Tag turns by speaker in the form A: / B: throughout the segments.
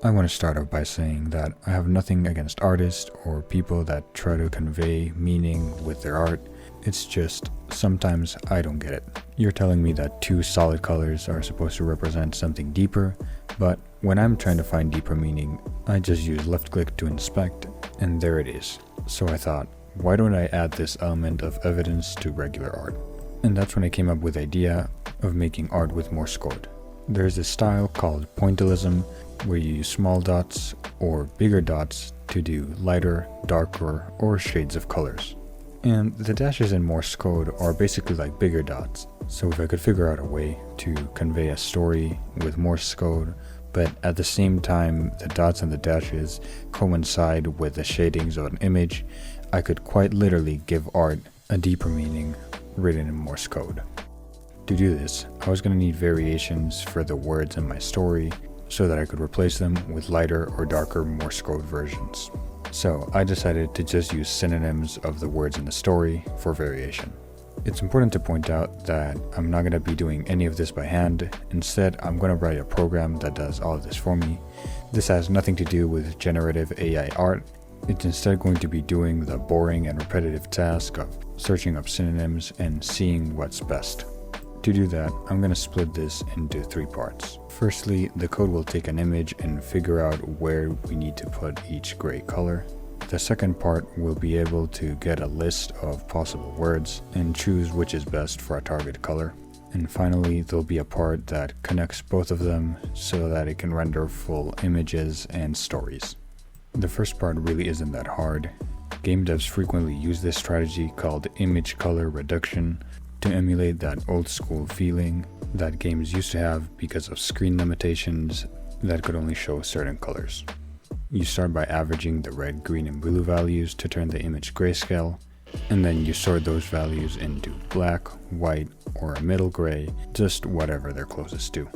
A: I want to start off by saying that I have nothing against artists or people that try to convey meaning with their art. It's just, sometimes I don't get it. You're telling me that two solid colors are supposed to represent something deeper, but when I'm trying to find deeper meaning, I just use left click to inspect, and there it is. So I thought, why don't I add this element of evidence to regular art? And that's when I came up with the idea of making art with Morse code. There's a style called pointillism, where you use small dots or bigger dots to do lighter, darker, or shades of colors. And the dashes in Morse code are basically like bigger dots. So if I could figure out a way to convey a story with Morse code, but at the same time the dots and the dashes coincide with the shadings of an image, I could quite literally give art a deeper meaning written in Morse code. To do this, I was going to need variations for the words in my story so that I could replace them with lighter or darker Morse code versions. So I decided to just use synonyms of the words in the story for variation. It's important to point out that I'm not going to be doing any of this by hand. Instead, I'm going to write a program that does all of this for me. This has nothing to do with generative AI art. It's instead going to be doing the boring and repetitive task of searching up synonyms and seeing what's best. To do that, I'm going to split this into 3 parts. Firstly, the code will take an image and figure out where we need to put each gray color. The second part will be able to get a list of possible words and choose which is best for a target color. And finally, there'll be a part that connects both of them so that it can render full images and stories. The first part really isn't that hard. Game devs frequently use this strategy called image color reduction to emulate that old school feeling that games used to have because of screen limitations that could only show certain colors. You start by averaging the red, green, and blue values to turn the image grayscale, and then you sort those values into black, white, or a middle gray, just whatever they're closest to.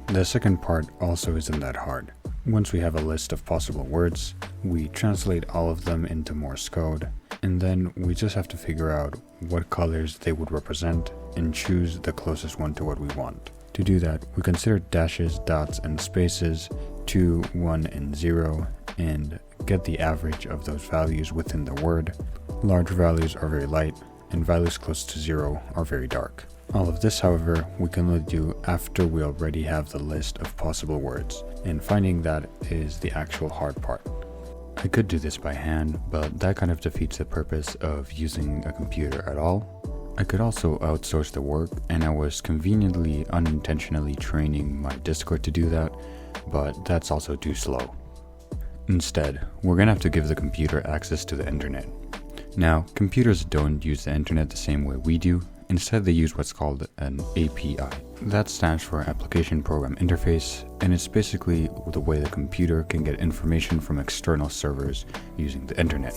A: The second part also isn't that hard. Once we have a list of possible words, we translate all of them into Morse code, and then we just have to figure out what colors they would represent and choose the closest one to what we want. To do that, we consider dashes, dots, and spaces 2, 1, and 0 and get the average of those values within the word. Large values are very light, and values close to 0 are very dark. All of this, however, we can only do after we already have the list of possible words, and finding that is the actual hard part. I could do this by hand, but that kind of defeats the purpose of using a computer at all. I could also outsource the work, and I was conveniently unintentionally training my Discord to do that, but that's also too slow. Instead, we're gonna have to give the computer access to the internet. Now, computers don't use the internet the same way we do. Instead, they use what's called an API. That stands for Application Program Interface, and it's basically the way the computer can get information from external servers using the internet.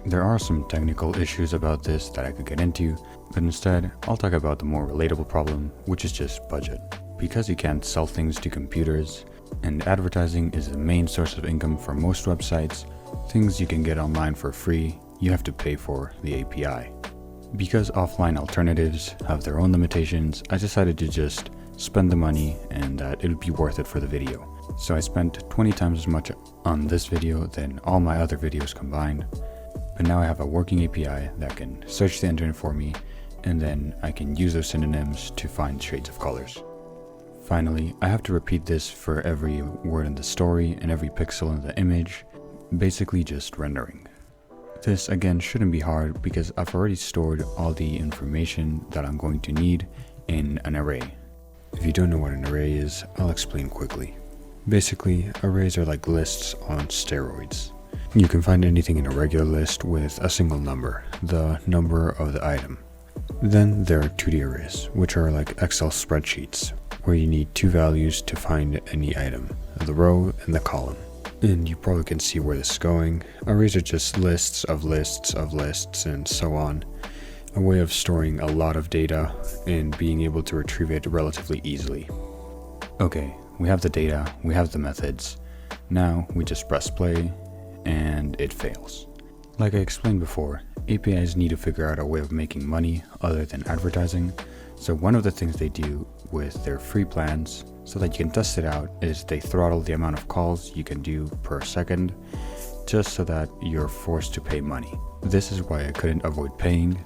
A: There are some technical issues about this that I could get into, but instead, I'll talk about the more relatable problem, which is just budget. Because you can't sell things to computers, and advertising is the main source of income for most websites, things you can get online for free, you have to pay for the API. Because offline alternatives have their own limitations, I decided to just spend the money and that it would be worth it for the video. So I spent 20 times as much on this video than all my other videos combined. But now I have a working API that can search the internet for me, and then I can use those synonyms to find shades of colors. Finally, I have to repeat this for every word in the story and every pixel in the image, basically just rendering. This again shouldn't be hard because I've already stored all the information that I'm going to need in an array. If you don't know what an array is, I'll explain quickly. Basically, arrays are like lists on steroids. You can find anything in a regular list with a single number, the number of the item. Then there are 2D arrays, which are like Excel spreadsheets, where you need 2 values to find any item, the row and the column. And you probably can see where this is going. Arrays are just lists of lists of lists and so on. A way of storing a lot of data and being able to retrieve it relatively easily. Okay, we have the data, we have the methods. Now we just press play and it fails. Like I explained before, APIs need to figure out a way of making money other than advertising. So one of the things they do with their free plans so that you can test it out is they throttle the amount of calls you can do per second just so that you're forced to pay money. This is why I couldn't avoid paying,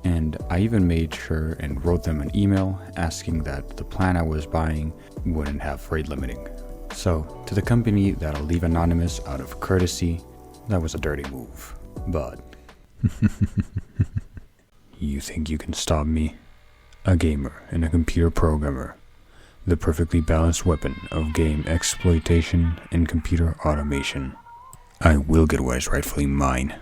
A: and I even made sure and wrote them an email asking that the plan I was buying wouldn't have rate limiting. So, to the company that'll leave anonymous out of courtesy, that was a dirty move. But you think you can stop me? A gamer and a computer programmer. The perfectly balanced weapon of game exploitation and computer automation. I will get what is rightfully mine.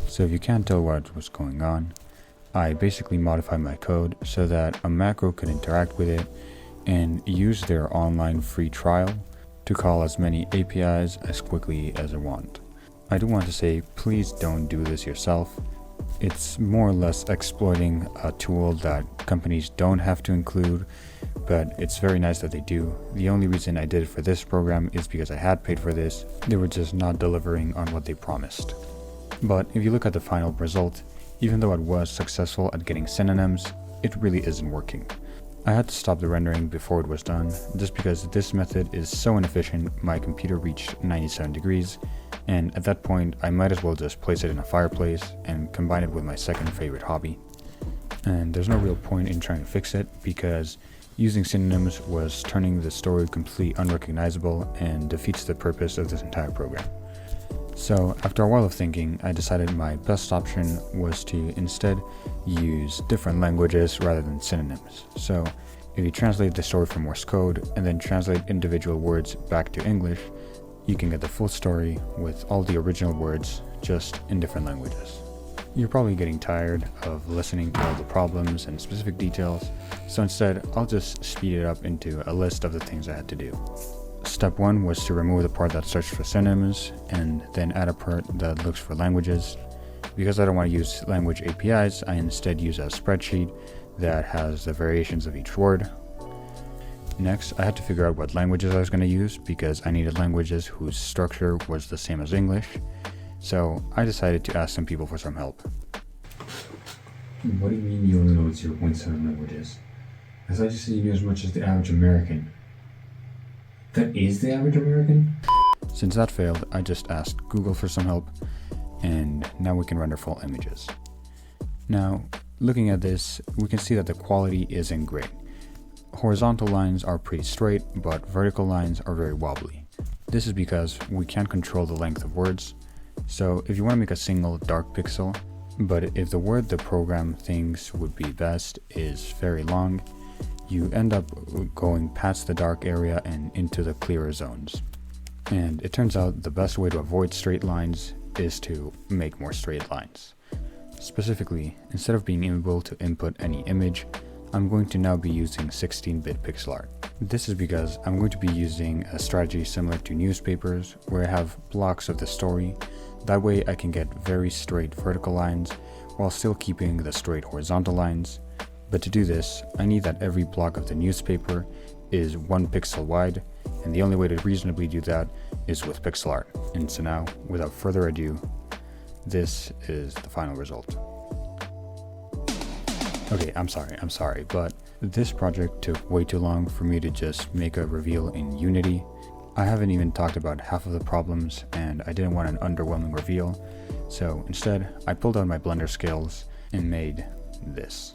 A: So if you can't tell what was going on, I basically modified my code so that a macro could interact with it and use their online free trial to call as many APIs as quickly as I want. I do want to say, please don't do this yourself. It's more or less exploiting a tool that companies don't have to include, but it's very nice that they do. The only reason I did it for this program is because I had paid for this. They were just not delivering on what they promised. But if you look at the final result, even though it was successful at getting synonyms, it really isn't working. I had to stop the rendering before it was done, just because this method is so inefficient. My computer reached 97 degrees, and at that point I might as well just place it in a fireplace and combine it with my second favorite hobby. And there's no real point in trying to fix it, because using synonyms was turning the story completely unrecognizable and defeats the purpose of this entire program. So after a while of thinking, I decided my best option was to instead use different languages rather than synonyms. So if you translate the story from Morse code and then translate individual words back to English, you can get the full story with all the original words, just in different languages. You're probably getting tired of listening to all the problems and specific details, so instead I'll just speed it up into a list of the things I had to do. Step 1 was to remove the part that searched for synonyms and then add a part that looks for languages. Because I don't want to use language APIs, I instead use a spreadsheet that has the variations of each word. Next, I had to figure out what languages I was going to use because I needed languages whose structure was the same as English. So I decided to ask some people for some help.
B: What do you mean you only know 0.7 languages? I thought you said you knew as much as the average American. That is the average American?
A: Since that failed, I just asked Google for some help, and now we can render full images. Now, looking at this, we can see that the quality isn't great. Horizontal lines are pretty straight, but vertical lines are very wobbly. This is because we can't control the length of words. So if you want to make a single dark pixel, but if the word the program thinks would be best is very long, you end up going past the dark area and into the clearer zones. And it turns out the best way to avoid straight lines is to make more straight lines. Specifically, instead of being able to input any image, I'm going to now be using 16-bit pixel art. This is because I'm going to be using a strategy similar to newspapers, where I have blocks of the story. That way I can get very straight vertical lines while still keeping the straight horizontal lines. But to do this, I need that every block of the newspaper is 1 pixel wide, and the only way to reasonably do that is with pixel art. And so now, without further ado, this is the final result. Okay, I'm sorry, but this project took way too long for me to just make a reveal in Unity. I haven't even talked about half of the problems, and I didn't want an underwhelming reveal, so instead I pulled out my Blender skills and made this.